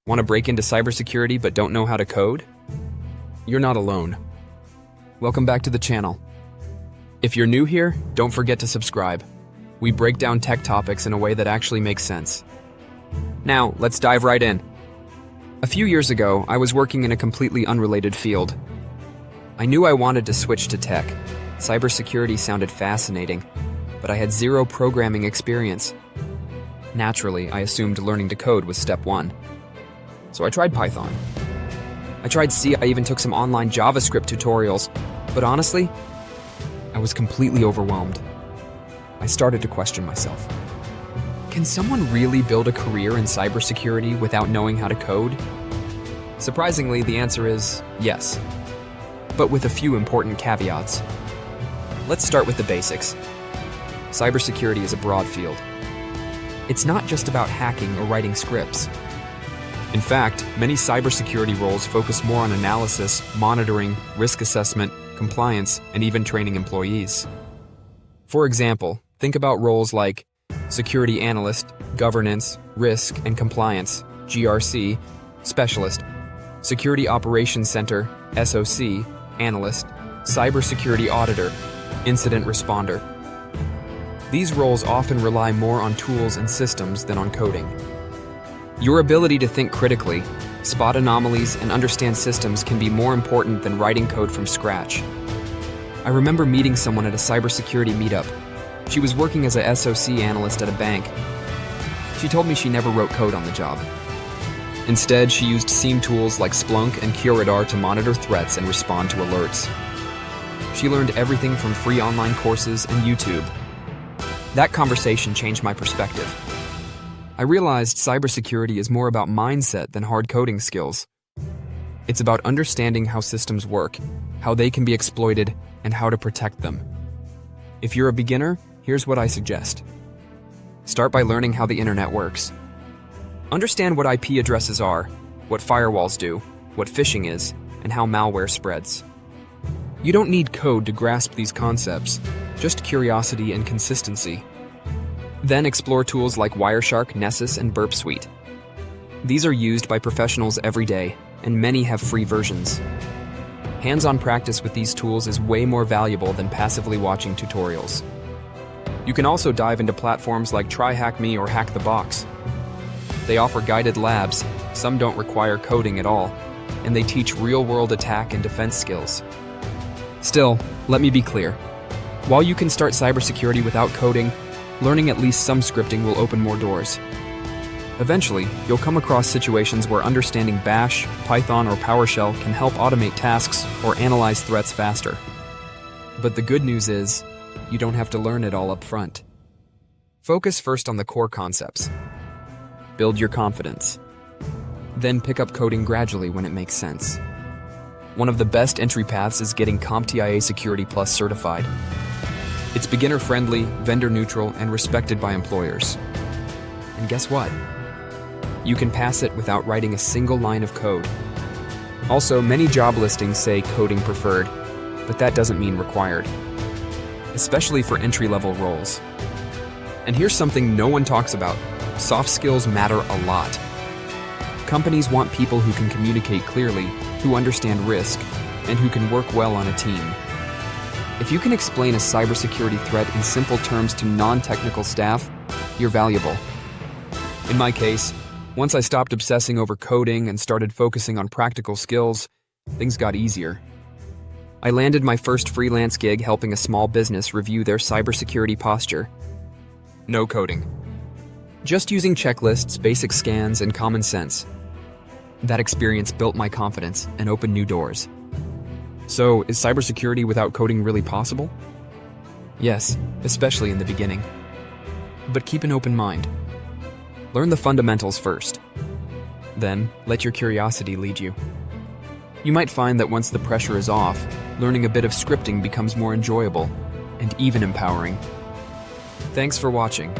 Want to break into cybersecurity but don't know how to code? You're not alone. Welcome back to the channel. If you're new here, don't forget to subscribe. We break down tech topics in a way that actually makes sense. Now, let's dive right in. A few years ago, I was working in a completely unrelated field. I knew I wanted to switch to tech. Cybersecurity sounded fascinating, but I had zero programming experience. Naturally, I assumed learning to code was step one. So I tried Python. I tried C, I even took some online JavaScript tutorials, but honestly, I was completely overwhelmed. I started to question myself. Can someone really build a career in cybersecurity without knowing how to code? Surprisingly, the answer is yes, but with a few important caveats. Let's start with the basics. Cybersecurity is a broad field. It's not just about hacking or writing scripts. In fact, many cybersecurity roles focus more on analysis, monitoring, risk assessment, compliance, and even training employees. For example, think about roles like security analyst, governance, risk and compliance, GRC, specialist, security operations center, SOC, analyst, cybersecurity auditor, incident responder. These roles often rely more on tools and systems than on coding. Your ability to think critically, spot anomalies, and understand systems can be more important than writing code from scratch. I remember meeting someone at a cybersecurity meetup. She was working as a SOC analyst at a bank. She told me she never wrote code on the job. Instead, she used SIEM tools like Splunk and QRadar to monitor threats and respond to alerts. She learned everything from free online courses and YouTube. That conversation changed my perspective. I realized cybersecurity is more about mindset than hard coding skills. It's about understanding how systems work, how they can be exploited, and how to protect them. If you're a beginner, here's what I suggest. Start by learning how the internet works. Understand what IP addresses are, what firewalls do, what phishing is, and how malware spreads. You don't need code to grasp these concepts, just curiosity and consistency. Then explore tools like Wireshark, Nessus, and Burp Suite. These are used by professionals every day, and many have free versions. Hands-on practice with these tools is way more valuable than passively watching tutorials. You can also dive into platforms like TryHackMe or Hack the Box. They offer guided labs, some don't require coding at all, and they teach real-world attack and defense skills. Still, let me be clear. While you can start cybersecurity without coding, learning at least some scripting will open more doors. Eventually, you'll come across situations where understanding Bash, Python, or PowerShell can help automate tasks or analyze threats faster. But the good news is, you don't have to learn it all up front. Focus first on the core concepts. Build your confidence. Then pick up coding gradually when it makes sense. One of the best entry paths is getting CompTIA Security Plus certified. It's beginner-friendly, vendor-neutral, and respected by employers. And guess what? You can pass it without writing a single line of code. Also, many job listings say coding preferred, but that doesn't mean required, especially for entry-level roles. And here's something no one talks about. Soft skills matter a lot. Companies want people who can communicate clearly, who understand risk, and who can work well on a team. If you can explain a cybersecurity threat in simple terms to non-technical staff, you're valuable. In my case, once I stopped obsessing over coding and started focusing on practical skills, things got easier. I landed my first freelance gig helping a small business review their cybersecurity posture. No coding. Just using checklists, basic scans, and common sense. That experience built my confidence and opened new doors. So, is cybersecurity without coding really possible? Yes, especially in the beginning. But keep an open mind. Learn the fundamentals first. Then, let your curiosity lead you. You might find that once the pressure is off, learning a bit of scripting becomes more enjoyable and even empowering. Thanks for watching.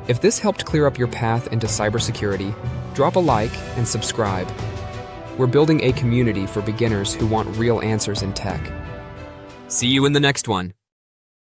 If this helped clear up your path into cybersecurity, drop a like and subscribe. We're building a community for beginners who want real answers in tech. See you in the next one.